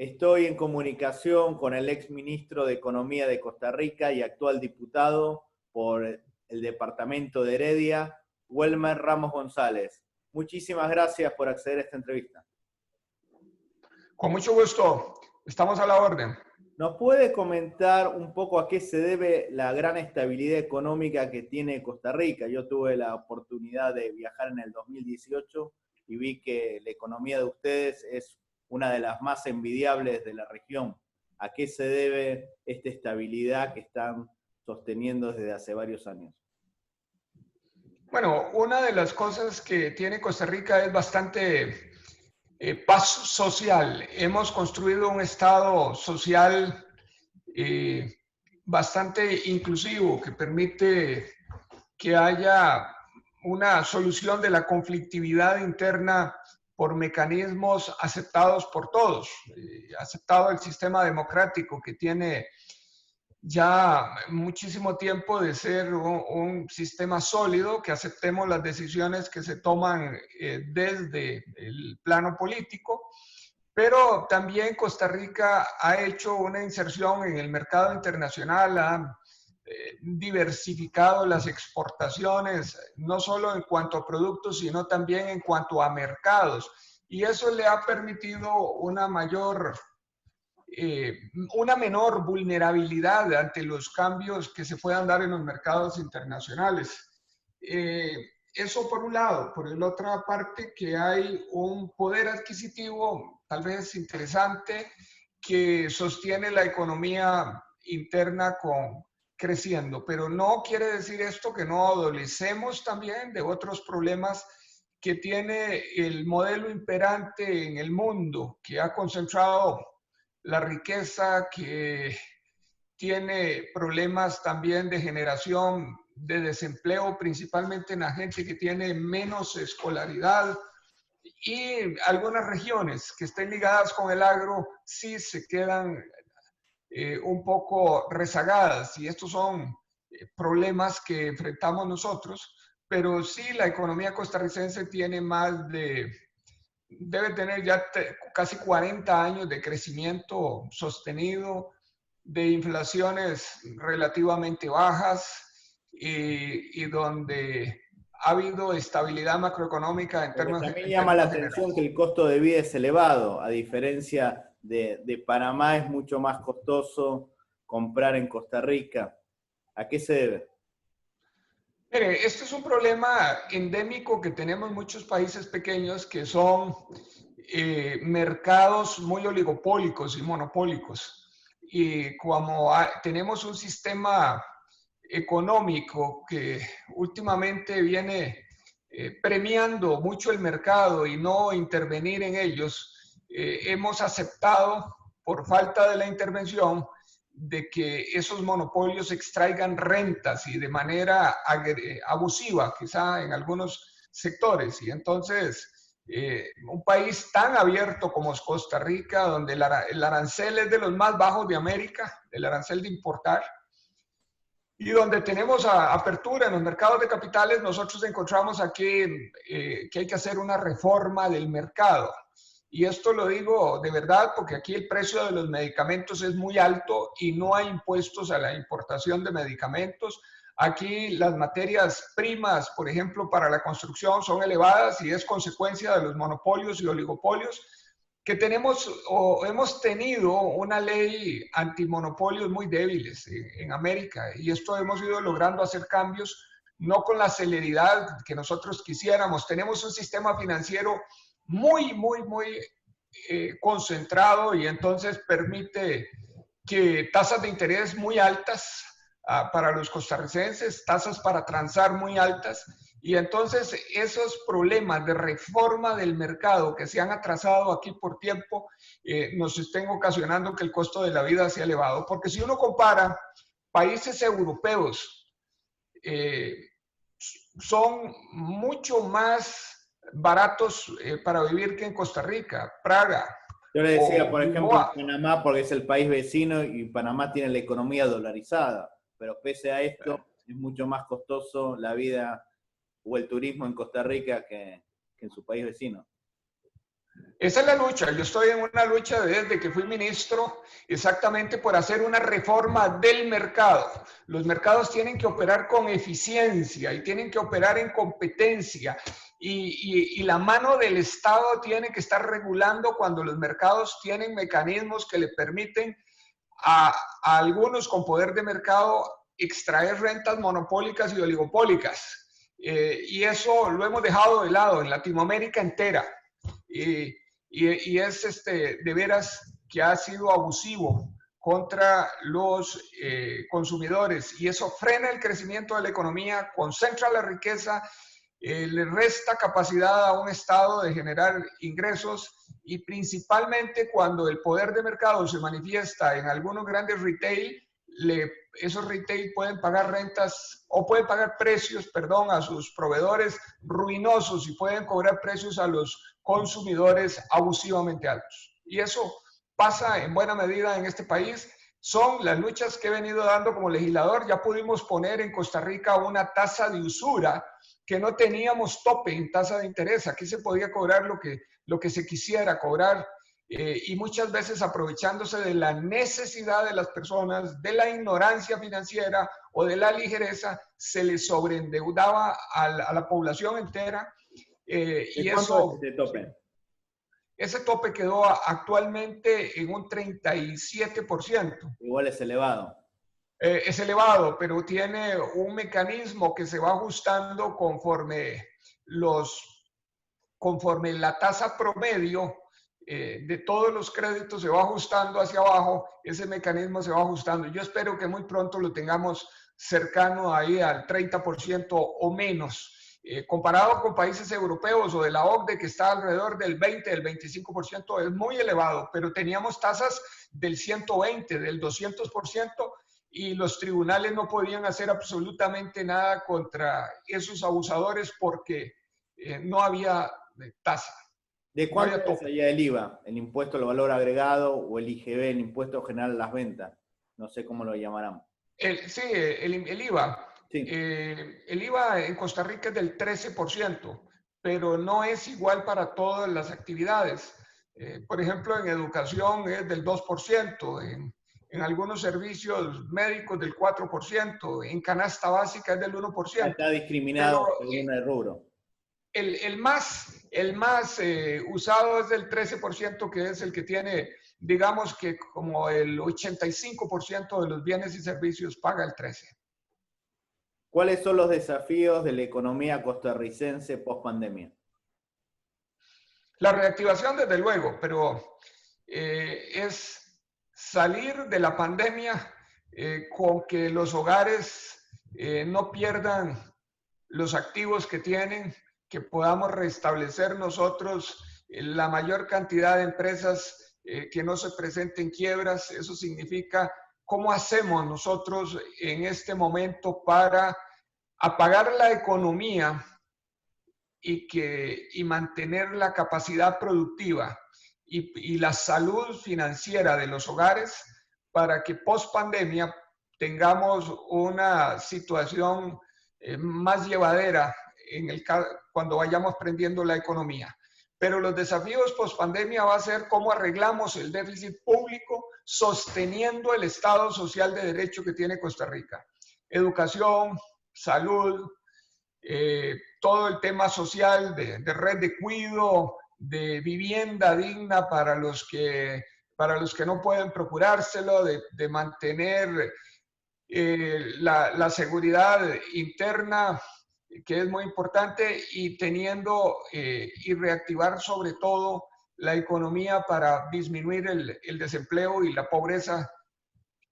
Estoy en comunicación con el ex ministro de Economía de Costa Rica y actual diputado por el departamento de Heredia, Welmer Ramos González. Muchísimas gracias por acceder a esta entrevista. Con mucho gusto, estamos a la orden. ¿Nos puede comentar un poco a qué se debe la gran estabilidad económica que tiene Costa Rica? Yo tuve la oportunidad de viajar en el 2018 y vi que la economía de ustedes es una de las más envidiables de la región. ¿A qué se debe esta estabilidad que están sosteniendo desde hace varios años? Bueno, una de las cosas que tiene Costa Rica es bastante paz social. Hemos construido un Estado social bastante inclusivo que permite que haya una solución de la conflictividad interna por mecanismos aceptados por todos. Aceptado el sistema democrático que tiene ya muchísimo tiempo de ser un sistema sólido, que aceptemos las decisiones que se toman desde el plano político, pero también Costa Rica ha hecho una inserción en el mercado internacional, ha diversificado las exportaciones, no solo en cuanto a productos, sino también en cuanto a mercados. Y eso le ha permitido una menor vulnerabilidad ante los cambios que se puedan dar en los mercados internacionales. Eso por un lado. Por la otra parte, que hay un poder adquisitivo tal vez interesante que sostiene la economía interna creciendo, pero no quiere decir esto que no adolecemos también de otros problemas que tiene el modelo imperante en el mundo, que ha concentrado la riqueza, que tiene problemas también de generación de desempleo, principalmente en la gente que tiene menos escolaridad, y algunas regiones que estén ligadas con el agro sí se quedan un poco rezagadas, y estos son problemas que enfrentamos nosotros, pero sí la economía costarricense tiene debe tener ya casi 40 años de crecimiento sostenido, de inflaciones relativamente bajas y donde ha habido estabilidad macroeconómica en Porque términos también llama la atención generales. que el costo de vida es elevado, a diferencia de Panamá es mucho más costoso comprar en Costa Rica. ¿A qué se debe? Mire, este es un problema endémico que tenemos muchos países pequeños que son mercados muy oligopólicos y monopólicos. Y como tenemos un sistema económico que últimamente viene premiando mucho el mercado y no intervenir en ellos, hemos aceptado, por falta de la intervención, de que esos monopolios extraigan rentas y de manera abusiva, quizá en algunos sectores. Y entonces, un país tan abierto como es Costa Rica, donde el arancel es de los más bajos de América, el arancel de importar, y donde tenemos apertura en los mercados de capitales, nosotros encontramos aquí que hay que hacer una reforma del mercado. Y esto lo digo de verdad porque aquí el precio de los medicamentos es muy alto y no hay impuestos a la importación de medicamentos. Aquí las materias primas, por ejemplo, para la construcción son elevadas y es consecuencia de los monopolios y oligopolios que tenemos o hemos tenido una ley antimonopolios muy débiles en América, y esto hemos ido logrando hacer cambios no con la celeridad que nosotros quisiéramos. Tenemos un sistema financiero muy concentrado, y entonces permite que tasas de interés muy altas para los costarricenses, tasas para transar muy altas, y entonces esos problemas de reforma del mercado que se han atrasado aquí por tiempo nos estén ocasionando que el costo de la vida sea elevado. Porque si uno compara países europeos, son mucho más baratos para vivir que en Costa Rica. Praga Yo le decía, o por ejemplo, en Lisboa. Panamá, porque es el país vecino y Panamá tiene la economía dolarizada, pero pese a esto es mucho más costoso la vida o el turismo en Costa Rica que en su país vecino. Esa es la lucha. Yo estoy en una lucha desde que fui ministro, exactamente por hacer una reforma del mercado. Los mercados tienen que operar con eficiencia y tienen que operar en competencia. Y la mano del Estado tiene que estar regulando cuando los mercados tienen mecanismos que le permiten a algunos con poder de mercado extraer rentas monopólicas y oligopólicas. Y eso lo hemos dejado de lado en Latinoamérica entera. Y es de veras que ha sido abusivo contra los consumidores y eso frena el crecimiento de la economía, concentra la riqueza, le resta capacidad a un Estado de generar ingresos y principalmente cuando el poder de mercado se manifiesta en algunos grandes retail, esos retail pueden pagar rentas o pueden pagar precios, perdón, a sus proveedores ruinosos y pueden cobrar precios a los consumidores abusivamente altos. Y eso pasa en buena medida en este país. Son las luchas que he venido dando como legislador. Ya pudimos poner en Costa Rica una tasa de usura que no teníamos tope en tasa de interés. Aquí se podía cobrar lo que se quisiera cobrar y muchas veces aprovechándose de la necesidad de las personas, de la ignorancia financiera o de la ligereza, se les sobreendeudaba a la población entera. ¿De cuánto es este tope? Ese tope quedó actualmente en un 37%. Igual es elevado. Es elevado, pero tiene un mecanismo que se va ajustando conforme la tasa promedio de todos los créditos se va ajustando hacia abajo, ese mecanismo se va ajustando. Yo espero que muy pronto lo tengamos cercano ahí al 30% o menos. Comparado con países europeos o de la OCDE que está alrededor del 20, del 25%, es muy elevado, pero teníamos tasas del 120, del 200%, y los tribunales no podían hacer absolutamente nada contra esos abusadores porque no había tasa. ¿De cuánto es allá el IVA? ¿El impuesto al valor agregado o el IGB, el impuesto general a las ventas? No sé cómo lo llamarán. Sí, el IVA. Sí. El IVA en Costa Rica es del 13%, pero no es igual para todas las actividades. Por ejemplo, en educación es del 2%, en algunos servicios médicos del 4%, en canasta básica es del 1%. Está discriminado según el rubro. El más usado es del 13%, que es el que tiene, digamos que como el 85% de los bienes y servicios paga el 13%. ¿Cuáles son los desafíos de la economía costarricense post pandemia? La reactivación, desde luego, pero es salir de la pandemia con que los hogares no pierdan los activos que tienen, que podamos restablecer nosotros la mayor cantidad de empresas que no se presenten quiebras. Eso significa cómo hacemos nosotros en este momento para apagar la economía y mantener la capacidad productiva y la salud financiera de los hogares para que post pandemia tengamos una situación más llevadera cuando vayamos prendiendo la economía. Pero los desafíos post pandemia va a ser cómo arreglamos el déficit público sosteniendo el Estado social de derecho que tiene Costa Rica. Educación, salud, todo el tema social de red de cuidado, de vivienda digna para los que no pueden procurárselo, de mantener la seguridad interna, que es muy importante, y teniendo y reactivar sobre todo la economía para disminuir el desempleo y la pobreza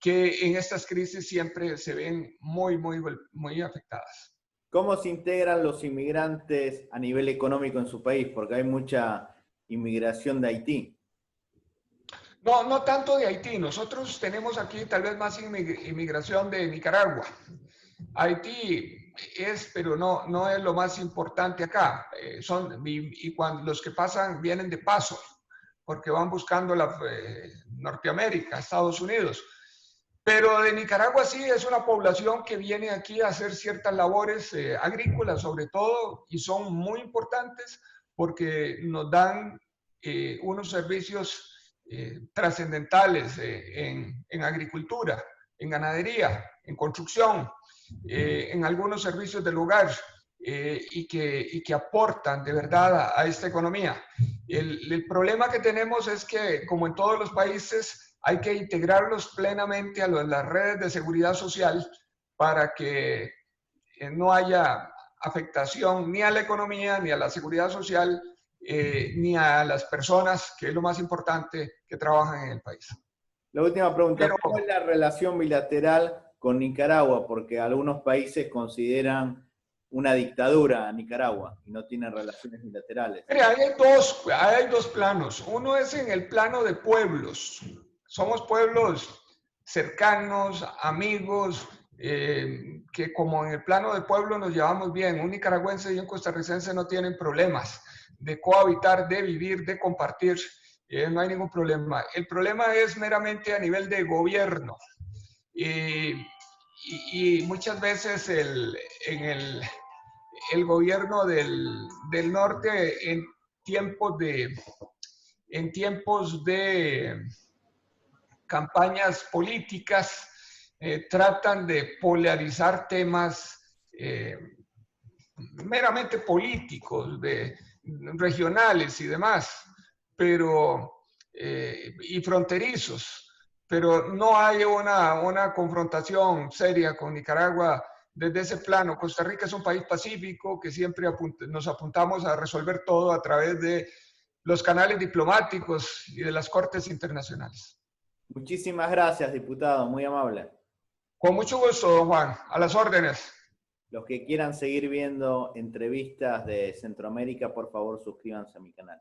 que en estas crisis siempre se ven muy afectadas. ¿Cómo se integran los inmigrantes a nivel económico en su país? Porque hay mucha inmigración de Haití. No tanto de Haití. Nosotros tenemos aquí tal vez más inmigración de Nicaragua. Haití es, pero no es lo más importante acá. Y cuando los que pasan vienen de paso, porque van buscando Norteamérica, Estados Unidos. Pero de Nicaragua sí es una población que viene aquí a hacer ciertas labores agrícolas sobre todo y son muy importantes porque nos dan unos servicios trascendentales en agricultura, en ganadería, en construcción, en algunos servicios del hogar, y que aportan de verdad a esta economía. El problema que tenemos es que, como en todos los países, hay que integrarlos plenamente a las redes de seguridad social para que no haya afectación ni a la economía, ni a la seguridad social, ni a las personas, que es lo más importante, que trabajan en el país. La última pregunta, Pero, ¿cómo es la relación bilateral con Nicaragua? Porque algunos países consideran una dictadura a Nicaragua y no tienen relaciones bilaterales. mire, hay dos planos. Uno es en el plano de pueblos. Somos pueblos cercanos, amigos, que como en el plano de pueblo nos llevamos bien. Un nicaragüense y un costarricense no tienen problemas de cohabitar, de vivir, de compartir. No hay ningún problema. El problema es meramente a nivel de gobierno. Y muchas veces el gobierno del norte en tiempos de campañas políticas tratan de polarizar temas meramente políticos, regionales y demás, y fronterizos, pero no hay una confrontación seria con Nicaragua desde ese plano. Costa Rica es un país pacífico que siempre nos apuntamos a resolver todo a través de los canales diplomáticos y de las cortes internacionales. Muchísimas gracias, diputado, muy amable. Con mucho gusto, don Juan, a las órdenes. Los que quieran seguir viendo entrevistas de Centroamérica, por favor suscríbanse a mi canal.